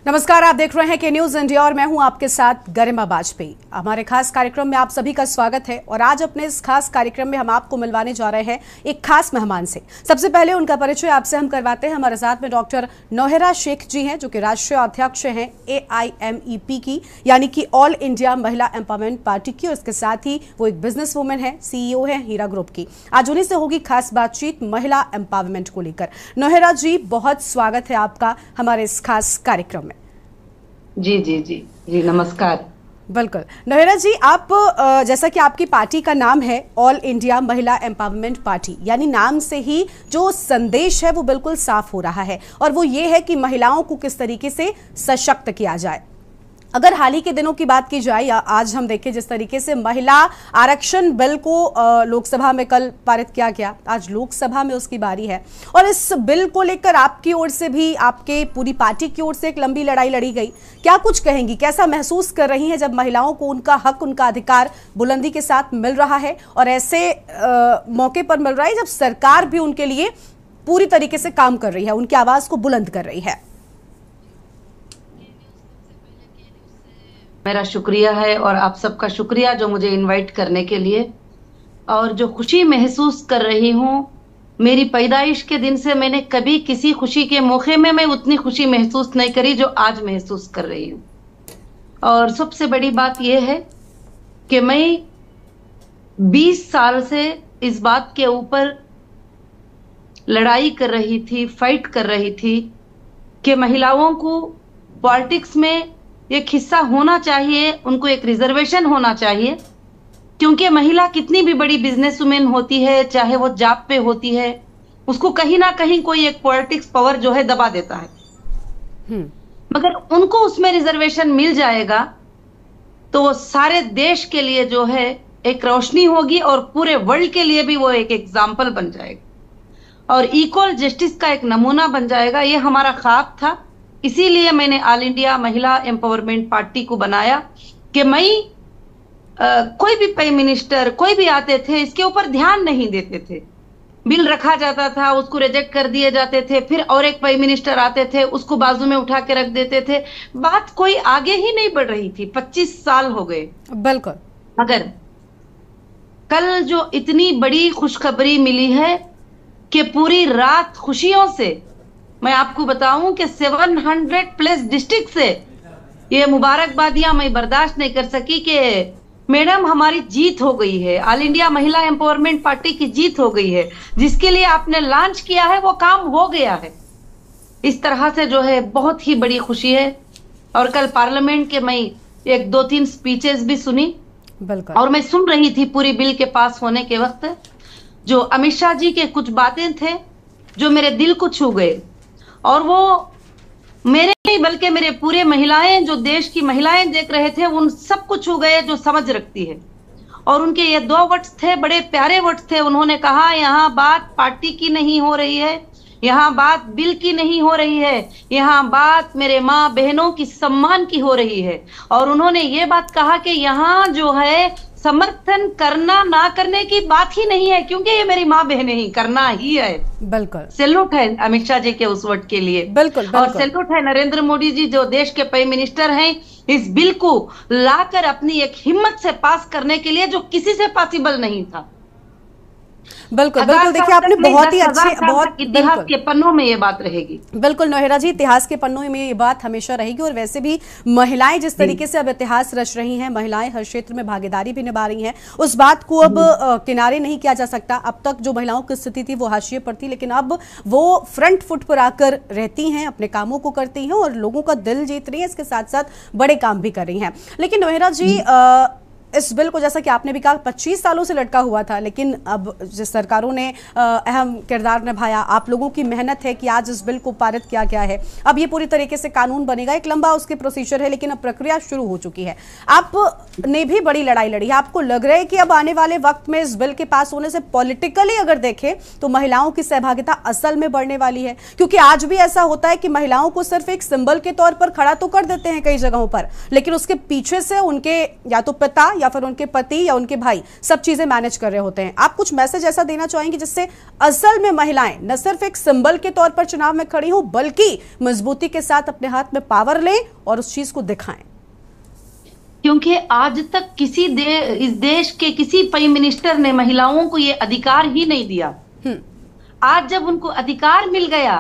नमस्कार, आप देख रहे हैं के न्यूज इंडिया और मैं हूं आपके साथ गरिमा बाजपेयी। हमारे खास कार्यक्रम में आप सभी का स्वागत है और आज अपने इस खास कार्यक्रम में हम आपको मिलवाने जा रहे हैं एक खास मेहमान से। सबसे पहले उनका परिचय आपसे हम करवाते हैं। हमारे साथ में डॉक्टर नौहरा शेख जी हैं, जो कि राष्ट्रीय अध्यक्ष हैं AIMEP की, यानी कि ऑल इंडिया महिला एम्पावरमेंट पार्टी की, और इसके साथ ही वो एक बिजनेस वुमेन है, CEO है हीरा ग्रुप की। आज उन्हीं से होगी खास बातचीत महिला एम्पावरमेंट को लेकर। नौहरा जी, बहुत स्वागत है आपका हमारे इस खास कार्यक्रम में। जी जी जी जी, नमस्कार। बिल्कुल नौहरा जी, आप जैसा कि आपकी पार्टी का नाम है ऑल इंडिया महिला एम्पावरमेंट पार्टी, यानी नाम से ही जो संदेश है वो बिल्कुल साफ हो रहा है, और वो ये है कि महिलाओं को किस तरीके से सशक्त किया जाए। अगर हाल ही के दिनों की बात की जाए या आज हम देखें जिस तरीके से महिला आरक्षण बिल को लोकसभा में कल पारित किया गया, आज लोकसभा में उसकी बारी है, और इस बिल को लेकर आपकी ओर से भी, आपके पूरी पार्टी की ओर से एक लंबी लड़ाई लड़ी गई। क्या कुछ कहेंगी, कैसा महसूस कर रही हैं जब महिलाओं को उनका हक, उनका अधिकार बुलंदी के साथ मिल रहा है, और ऐसे मौके पर मिल रहा है जब सरकार भी उनके लिए पूरी तरीके से काम कर रही है, उनकी आवाज को बुलंद कर रही है? मेरा शुक्रिया है और आप सबका शुक्रिया जो मुझे इनवाइट करने के लिए। और जो खुशी महसूस कर रही हूँ, मेरी पैदाइश के दिन से मैंने कभी किसी खुशी के मौके में मैं उतनी खुशी महसूस नहीं करी जो आज महसूस कर रही हूँ। और सबसे बड़ी बात यह है कि मैं 20 साल से इस बात के ऊपर लड़ाई कर रही थी, फाइट कर रही थी कि महिलाओं को पॉलिटिक्स में एक हिस्सा होना चाहिए, उनको एक रिजर्वेशन होना चाहिए। क्योंकि महिला कितनी भी बड़ी बिजनेस वुमेन होती है, चाहे वो जॉब पे होती है, उसको कहीं ना कहीं कोई एक पॉलिटिक्स पावर जो है दबा देता है। मगर उनको उसमें रिजर्वेशन मिल जाएगा तो वो सारे देश के लिए जो है एक रोशनी होगी और पूरे वर्ल्ड के लिए भी वो एक एग्जाम्पल बन जाएगा और इक्वल जस्टिस का एक नमूना बन जाएगा। ये हमारा ख्वाब था, इसीलिए मैंने ऑल इंडिया महिला एम्पावरमेंट पार्टी को बनाया कि मैं कोई भी प्राइम मिनिस्टर, कोई भी आते थे, इसके ऊपर ध्यान नहीं देते थे। बिल रखा जाता था, उसको रिजेक्ट कर दिए जाते थे, फिर और एक प्राइम मिनिस्टर आते थे, उसको बाजू में उठा के रख देते थे। बात कोई आगे ही नहीं बढ़ रही थी। 25 साल हो गए। बिल्कुल। मगर कल जो इतनी बड़ी खुशखबरी मिली है कि पूरी रात खुशियों से, मैं आपको बताऊं कि 700+ डिस्ट्रिक्ट से ये मुबारकबादियां मैं बर्दाश्त नहीं कर सकी कि मैडम हमारी जीत हो गई है, ऑल इंडिया महिला एम्पावरमेंट पार्टी की जीत हो गई है, जिसके लिए आपने लॉन्च किया है वो काम हो गया है। इस तरह से जो है बहुत ही बड़ी खुशी है। और कल पार्लियामेंट के मैं 1-2-3 स्पीचेस भी सुनी, और मैं सुन रही थी पूरी बिल के पास होने के वक्त जो अमित शाह जी के कुछ बातें थे जो मेरे दिल को छू गए, और वो मेरे नहीं बल्कि मेरे पूरे महिलाएं, जो देश की महिलाएं देख रहे थे, उन सब कुछ छू गए जो समझ रखती है। और उनके ये 2 वर्ड्स थे, बड़े प्यारे वर्ड्स थे। उन्होंने कहा, यहाँ बात पार्टी की नहीं हो रही है, यहाँ बात बिल की नहीं हो रही है, यहाँ बात मेरे माँ बहनों की सम्मान की हो रही है। और उन्होंने ये बात कहा कि यहाँ जो है समर्थन करना ना करने की बात ही नहीं है, क्योंकि ये मेरी माँ बहनें ही करना ही है। बिल्कुल। सैल्यूट है अमित शाह जी के उस वर्ड के लिए। बिल्कुल। और सैल्यूट है नरेंद्र मोदी जी जो देश के प्राइम मिनिस्टर हैं, इस बिल को लाकर अपनी एक हिम्मत से पास करने के लिए जो किसी से पॉसिबल नहीं था। बिल्कुल बिल्कुल। देखिए, आपने बहुत ही अच्छे, बहुत इतिहास के पन्नों में ये बात रहेगी। बिल्कुल नौहरा जी, इतिहास के पन्नों में ये बात हमेशा रहेगी। और वैसे भी महिलाएं जिस तरीके से अब इतिहास रच रही हैं, महिलाएं हर क्षेत्र में भागीदारी भी निभा रही हैं, उस बात को अब किनारे नहीं किया जा सकता। अब तक जो महिलाओं की स्थिति थी वो हाशिए पर थी, लेकिन अब वो फ्रंट फुट पर आकर रहती हैं, अपने कामों को करती हैं और लोगों का दिल जीत रही है, इसके साथ साथ बड़े काम भी कर रही हैं। लेकिन नौहरा जी, इस बिल को जैसा कि आपने भी कहा 25 सालों से लटका हुआ था, लेकिन अब जिस सरकारों ने अहम किरदार निभाया, आप लोगों की मेहनत है कि आज इस बिल को पारित किया गया है। अब ये पूरी तरीके से कानून बनेगा, एक लंबा उसके प्रोसीजर है, लेकिन अब प्रक्रिया शुरू हो चुकी है। आपने भी बड़ी लड़ाई लड़ी है। आपको लग रहा है कि अब आने वाले वक्त में इस बिल के पास होने से पॉलिटिकली अगर देखें तो महिलाओं की सहभागिता असल में बढ़ने वाली है? क्योंकि आज भी ऐसा होता है कि महिलाओं को सिर्फ एक सिंबल के तौर पर खड़ा तो कर देते हैं कई जगहों पर, लेकिन उसके पीछे से उनके या तो पिता या फिर उनके पति या उनके भाई सब चीजें मैनेज कर रहे होते हैं। आप कुछ मैसेज ऐसा देना चाहेंगे जिससे असल में महिलाएं न सिर्फ एक सिंबल के तौर पर चुनाव में खड़ी हो, बल्कि मजबूती के साथ अपने हाथ में पावर लें और उस चीज को दिखाएं? क्योंकि आज तक इस देश के किसी प्राइम मिनिस्टर ने महिलाओं को ये अधिकार ही नहीं दिया। आज जब उनको अधिकार मिल गया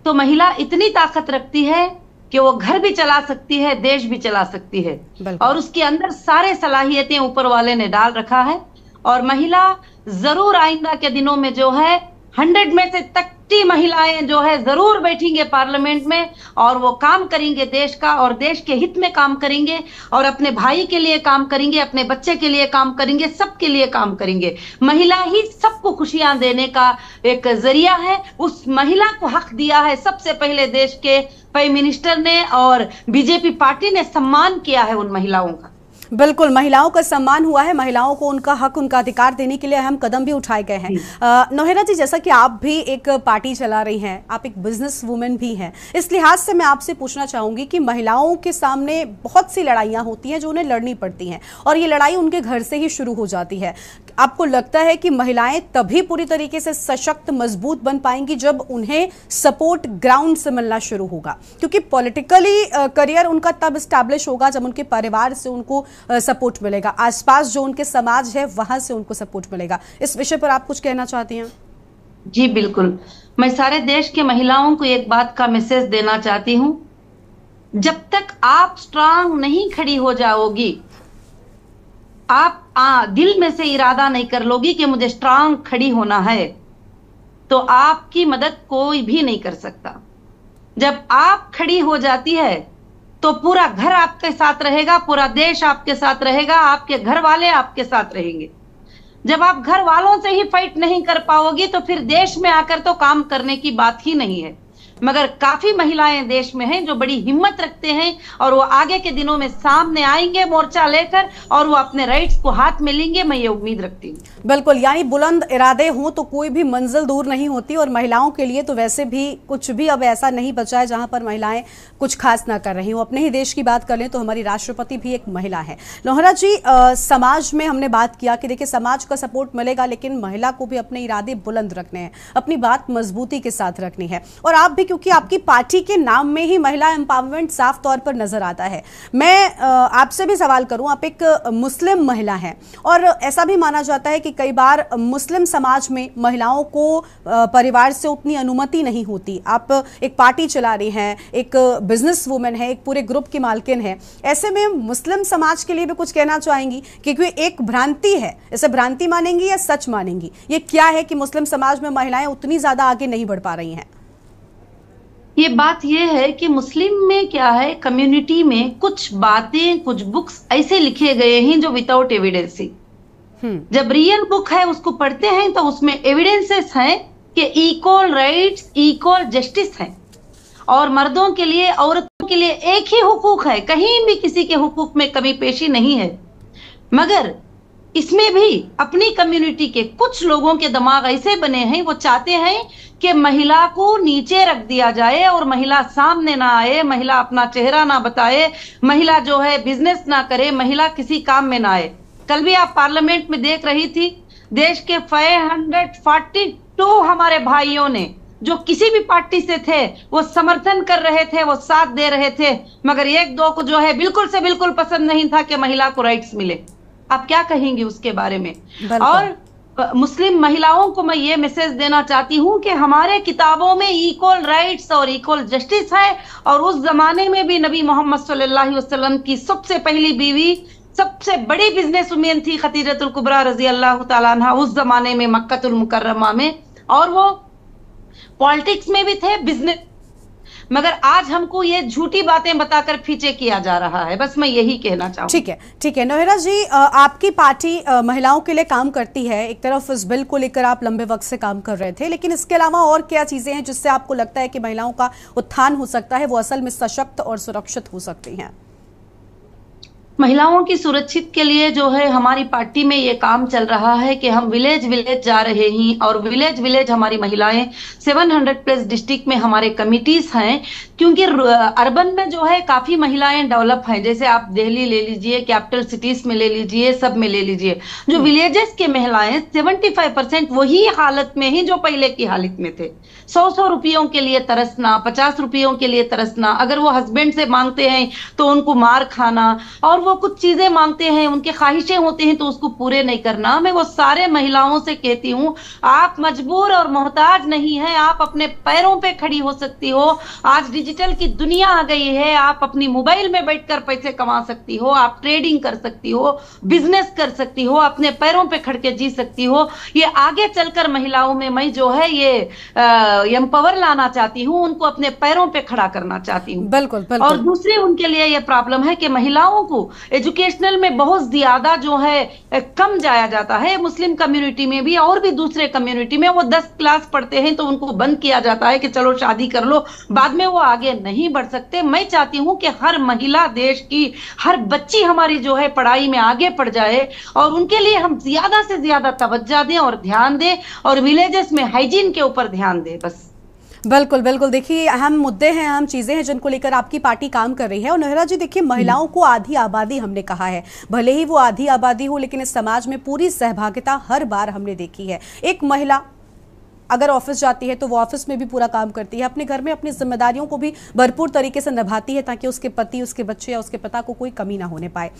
तो महिला इतनी ताकत रखती है कि वो घर भी चला सकती है, देश भी चला सकती है, और उसके अंदर सारे सलाहियतें ऊपर वाले ने डाल रखा है। और महिला जरूर आइंदा के दिनों में जो है 100 में से 30 महिलाएं जो है जरूर बैठेंगे पार्लियामेंट में, और वो काम करेंगे देश का, और देश के हित में काम करेंगे, और अपने भाई के लिए काम करेंगे, अपने बच्चे के लिए काम करेंगे, सबके लिए काम करेंगे। महिला ही सबको खुशियां देने का एक जरिया है। उस महिला को हक दिया है सबसे पहले देश के प्राइम मिनिस्टर ने, और बीजेपी पार्टी ने सम्मान किया है उन महिलाओं का। बिल्कुल, महिलाओं का सम्मान हुआ है, महिलाओं को उनका हक, उनका अधिकार देने के लिए अहम कदम भी उठाए गए हैं। नौहेरा जी, जैसा कि आप भी एक पार्टी चला रही हैं, आप एक बिजनेस वुमेन भी हैं, इस लिहाज से मैं आपसे पूछना चाहूंगी कि महिलाओं के सामने बहुत सी लड़ाइयां होती हैं जो उन्हें लड़नी पड़ती हैं, और ये लड़ाई उनके घर से ही शुरू हो जाती है। आपको लगता है कि महिलाएं तभी पूरी तरीके से सशक्त, मजबूत बन पाएंगी जब उन्हें सपोर्ट ग्राउंड से मिलना शुरू होगा? क्योंकि पॉलिटिकली करियर उनका तब स्टैब्लिश होगा जब उनके परिवार से उनको सपोर्ट मिलेगा, आसपास जो उनके समाज है वहां से उनको सपोर्ट मिलेगा। इस विषय पर आप कुछ कहना चाहती हैं? जी बिल्कुल, मैं सारे देश के महिलाओं को एक बात का मैसेज देना चाहती हूं। जब तक आप स्ट्रांग नहीं खड़ी हो जाओगी, आप दिल में से इरादा नहीं कर लोगी कि मुझे स्ट्रांग खड़ी होना है, तो आपकी मदद कोई भी नहीं कर सकता। जब आप खड़ी हो जाती है तो पूरा घर आपके साथ रहेगा, पूरा देश आपके साथ रहेगा, आपके घर वाले आपके साथ रहेंगे। जब आप घर वालों से ही फाइट नहीं कर पाओगी तो फिर देश में आकर तो काम करने की बात ही नहीं है। मगर काफी महिलाएं देश में हैं जो बड़ी हिम्मत रखते हैं, और वो आगे के दिनों में सामने आएंगे मोर्चा लेकर, और वो अपने राइट्स को हाथ में लेंगे, मैं ये उम्मीद रखती हूँ। बिल्कुल, यानी बुलंद इरादे हों तो कोई भी मंजिल दूर नहीं होती, और महिलाओं के लिए तो वैसे भी कुछ भी अब ऐसा नहीं बचा है जहां पर महिलाएं कुछ खास ना कर रही हो। अपने ही देश की बात कर लें तो हमारी राष्ट्रपति भी एक महिला है। नौहरा जी, समाज में हमने बात किया कि देखिए समाज का सपोर्ट मिलेगा, लेकिन महिला को भी अपने इरादे बुलंद रखने हैं, अपनी बात मजबूती के साथ रखनी है। और आप भी, क्योंकि आपकी पार्टी के नाम में ही महिला एम्पावरमेंट साफ तौर पर नजर आता है, मैं आपसे भी सवाल करूं, आप एक मुस्लिम महिला हैं, और ऐसा भी माना जाता है कि कई बार मुस्लिम समाज में महिलाओं को परिवार से उतनी अनुमति नहीं होती। आप एक पार्टी चला रही हैं, एक बिजनेस वुमेन है, एक पूरे ग्रुप की मालकिन है, ऐसे में मुस्लिम समाज के लिए भी कुछ कहना चाहेंगी? क्योंकि एक भ्रांति है, इसे भ्रांति मानेंगी या सच मानेंगी? ये क्या है कि मुस्लिम समाज में महिलाएं उतनी ज्यादा आगे नहीं बढ़ पा रही हैं? ये बात ये है कि मुस्लिम में क्या है, कम्युनिटी में कुछ बातें, कुछ बुक्स ऐसे लिखे गए हैं जो विदाउट एविडेंस है। जब रियल बुक है उसको पढ़ते हैं तो उसमें एविडेंसेस हैं कि इक्वल राइट्स, इक्वल जस्टिस है, और मर्दों के लिए, औरतों के लिए एक ही हुकूक है, कहीं भी किसी के हुकूक में कमी पेशी नहीं है। मगर इसमें भी अपनी कम्युनिटी के कुछ लोगों के दिमाग ऐसे बने हैं, वो चाहते हैं कि महिला को नीचे रख दिया जाए और महिला सामने ना आए, महिला अपना चेहरा ना बताए, महिला जो है बिजनेस ना करे, महिला किसी काम में ना आए। कल भी आप पार्लियामेंट में देख रही थी, देश के 542 हमारे भाइयों ने जो किसी भी पार्टी से थे वो समर्थन कर रहे थे, वो साथ दे रहे थे, मगर एक दो को जो है बिल्कुल से बिल्कुल पसंद नहीं था कि महिला को राइट्स मिले। आप क्या कहेंगे उसके बारे में? और मुस्लिम महिलाओं को मैं ये मैसेज देना चाहती हूँ कि हमारे किताबों में इक्वल राइट्स और इक्वल जस्टिस है, और उस जमाने में भी नबी मोहम्मद सल्लल्लाहु अलैहि वसल्लम की सबसे पहली बीवी, सबसे बड़ी बिजनेस वुमेन थी खदीजतुल कुबरा रजी अल्लाह तआला अन्हा, उस जमाने में मक्कतुल मुकर्रमा में, और वो पॉलिटिक्स में भी थे, बिजनेस। मगर आज हमको ये झूठी बातें बताकर पीछे किया जा रहा है, बस मैं यही कहना चाहूँ। ठीक है, ठीक है। नौहेरा जी, आपकी पार्टी महिलाओं के लिए काम करती है, एक तरफ इस बिल को लेकर आप लंबे वक्त से काम कर रहे थे, लेकिन इसके अलावा और क्या चीजें हैं जिससे आपको लगता है कि महिलाओं का उत्थान हो सकता है, वो असल में सशक्त और सुरक्षित हो सकती हैं? महिलाओं की सुरक्षित के लिए जो है हमारी पार्टी में ये काम चल रहा है कि हम विलेज विलेज जा रहे हैं, और विलेज विलेज हमारी महिलाएं 700 प्लस डिस्ट्रिक्ट में हमारे कमिटीज हैं। क्योंकि अर्बन में जो है काफी महिलाएं डेवलप हैं, जैसे आप दिल्ली ले लीजिए, कैपिटल सिटीज में ले लीजिए, सब में ले लीजिए। जो विलेजेस के महिलाएं 75% वही हालत में ही जो पहले की हालत में थे। 100 रुपयों के लिए तरसना, 50 रुपयों के लिए तरसना, अगर वो हस्बैंड से मांगते हैं तो उनको मार खाना, और वो कुछ चीजें मांगते हैं, उनके ख्वाहिशें होती हैं तो उसको पूरे नहीं करना। मैं वो सारे महिलाओं से कहती हूँ, आप मजबूर और मोहताज नहीं है, आप अपने पैरों पे खड़ी हो सकती हो। आज डिजिटल की दुनिया आ गई है, आप अपनी मोबाइल में बैठकर पैसे कमा सकती हो, आप ट्रेडिंग कर सकती हो, बिजनेस कर सकती हो, अपने पैरों पे खड़ के जी सकती हो। ये आगे चलकर महिलाओं में मैं जो है ये एम्पावर लाना चाहती हूँ, उनको अपने पैरों पे खड़ा करना चाहती हूँ। बिल्कुल बिल्कुल। और दूसरी उनके लिए ये प्रॉब्लम है कि महिलाओं को एजुकेशनल में बहुत ज्यादा जो है कम जाया जाता है। मुस्लिम कम्युनिटी में भी और भी दूसरे कम्युनिटी में वो 10 क्लास पढ़ते हैं तो उनको बंद किया जाता है कि चलो शादी कर लो, बाद में वो आगे नहीं बढ़ सकते। मैं चाहती हूँ कि हर महिला, देश की हर बच्ची हमारी जो है पढ़ाई में आगे बढ़ जाए, और उनके लिए हम ज्यादा से ज्यादा तवज्जो दें और ध्यान दें, और विलेजेस में हाइजीन के ऊपर ध्यान दें। बस बिल्कुल बिल्कुल। देखिए, अहम मुद्दे हैं, अहम चीजें हैं जिनको लेकर आपकी पार्टी काम कर रही है। और नोहेरा जी, देखिए, महिलाओं को आधी आबादी हमने कहा है, भले ही वो आधी आबादी हो, लेकिन इस समाज में पूरी सहभागिता हर बार हमने देखी है। एक महिला अगर ऑफिस जाती है तो वो ऑफिस में भी पूरा काम करती है, अपने घर में अपनी जिम्मेदारियों को भी भरपूर तरीके से निभाती है, ताकि उसके पति, उसके बच्चे या उसके पिता को कोई कमी ना होने पाए।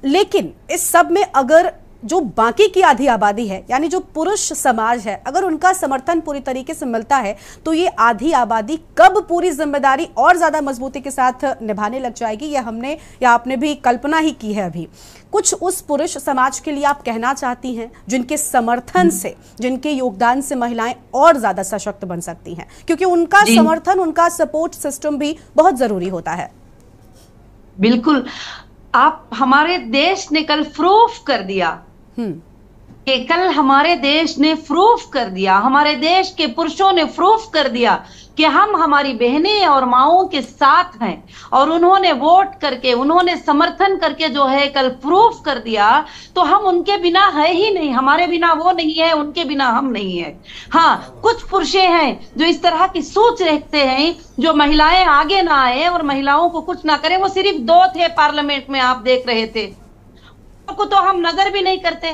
लेकिन इस सब में अगर जो बाकी की आधी आबादी है, यानी जो पुरुष समाज है, अगर उनका समर्थन पूरी तरीके से मिलता है तो ये आधी आबादी कब पूरी जिम्मेदारी और ज्यादा मजबूती के साथ निभाने लग जाएगी, ये हमने या आपने भी कल्पना ही की है अभी। कुछ उस पुरुष समाज के लिए आप कहना चाहती हैं जिनके समर्थन से, जिनके योगदान से महिलाएं और ज्यादा सशक्त बन सकती हैं, क्योंकि उनका समर्थन, उनका सपोर्ट सिस्टम भी बहुत जरूरी होता है। बिल्कुल, आप हमारे देश ने कल प्रूफ कर दिया कि कल हमारे देश ने प्रूफ कर दिया, हमारे देश के पुरुषों ने प्रूफ कर दिया कि हम हमारी बहनें और माओं के साथ हैं, और उन्होंने वोट करके, उन्होंने समर्थन करके जो है कल प्रूफ कर दिया। तो हम उनके बिना है ही नहीं, हमारे बिना वो नहीं है, उनके बिना हम नहीं है। हाँ, कुछ पुरुष हैं जो इस तरह की सोच रखते हैं, जो महिलाएं आगे ना आए और महिलाओं को कुछ ना करें। वो सिर्फ 2 थे पार्लियामेंट में, आप देख रहे थे, को तो हम नजर भी नहीं करते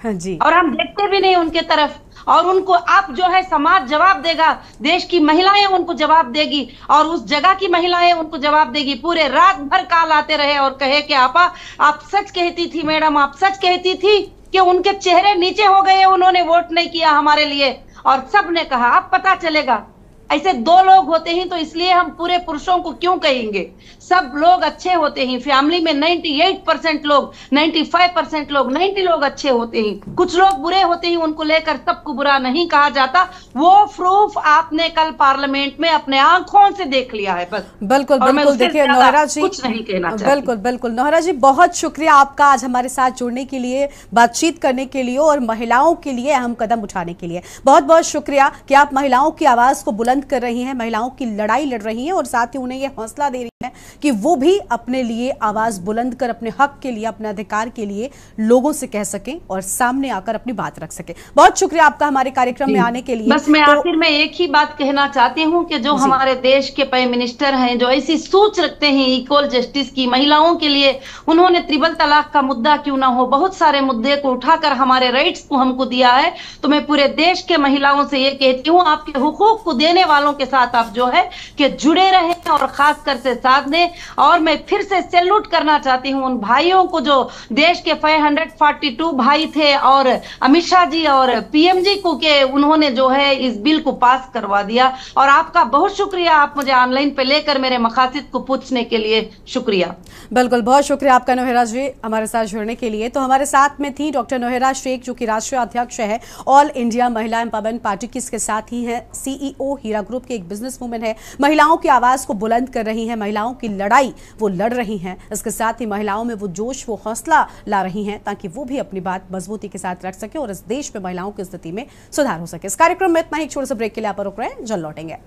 जी, और हम देखते भी नहीं उनके तरफ, और उनको आप जो है समाज जवाब देगा, देश की महिलाएं उनको जवाब देगी, और उस जगह की महिलाएं उनको जवाब देगी। पूरे रात भर काल आते रहे और कहे कि आपा, आप सच कहती थी मैडम, आप सच कहती थी कि उनके चेहरे नीचे हो गए, उन्होंने वोट नहीं किया हमारे लिए। और सब ने कहा, अब पता चलेगा। ऐसे 2 लोग होते हैं तो इसलिए हम पूरे पुरुषों को क्यों कहेंगे, सब लोग अच्छे होते हैं। फैमिली में 98% लोग, 95% लोग, 90 लोग अच्छे होते हैं, कुछ लोग बुरे होते हैं, उनको लेकर सबको बुरा नहीं कहा जाता। वो प्रूफ आपने कल पार्लियामेंट में अपने आंखों से देख लिया है। बस बिल्कुल बिल्कुल। देखिए नोहेरा जी, कुछ नहीं कहना चाहती। बिल्कुल बिल्कुल। नोहेरा जी, बहुत शुक्रिया आपका आज हमारे साथ जुड़ने के लिए, बातचीत करने के लिए और महिलाओं के लिए अहम कदम उठाने के लिए। बहुत बहुत शुक्रिया कि आप महिलाओं की आवाज को बुलंद कर रही हैं, महिलाओं की लड़ाई लड़ रही हैं, और साथ ही उन्हें यह हौसला दे रही हैं कि वो भी अपने लिए आवाज बुलंद कर, अपने हक के लिए, अपने अधिकार के लिए लोगों से कह सकें और सामने आकर अपनी बात रख सकें। बहुत शुक्रिया आपका हमारे कार्यक्रम में आने के लिए। बस मैं आखिर में एक ही बात कहना चाहती हूँ कि जो हमारे देश के प्राइम मिनिस्टर हैं, जो ऐसी सोच रखते हैं इक्वल जस्टिस की, महिलाओं के लिए, उन्होंने ट्रिपल तलाक का मुद्दा क्यों ना हो, बहुत सारे मुद्दे को उठाकर हमारे राइट्स को हमको दिया है। तो मैं पूरे देश के महिलाओं से ये कहती हूँ, आपके हुकूक को देने वालों के साथ आप जो है कि जुड़े रहें और खासकर से साथ दें। और मैं फिर से सैल्यूट करना चाहती हूँ उन भाइयों को जो देश के 542 भाई थे, और अमित शाह जी और पीएम जी को, के उन्होंने जो है इस बिल को पास करवा दिया। और आपका बहुत शुक्रिया, आप मुझे ऑनलाइन पे लेकर मेरे मकासद को पूछने के लिए शुक्रिया। बिल्कुल, बहुत शुक्रिया आपका नोहेरा जी हमारे साथ जुड़ने के लिए। तो हमारे साथ में थी डॉक्टर नोहेरा शेख, जो कि राष्ट्रीय अध्यक्ष है ऑल इंडिया महिला एम्पावरमेंट पार्टी की। इसके साथ ही है सीईओ हीरा ग्रुप की, एक बिजनेस वुमेन है, महिलाओं की आवाज को बुलंद कर रही है, महिलाओं की लड़ाई वो लड़ रही हैं। इसके साथ ही महिलाओं में वो जोश, वो हौसला ला रही हैं, ताकि वो भी अपनी बात मजबूती के साथ रख सके और इस देश में महिलाओं की स्थिति में सुधार हो सके। इस कार्यक्रम में इतना ही, एक छोटे से ब्रेक के लिए आप रुक रहे हैं, जल्द लौटेंगे।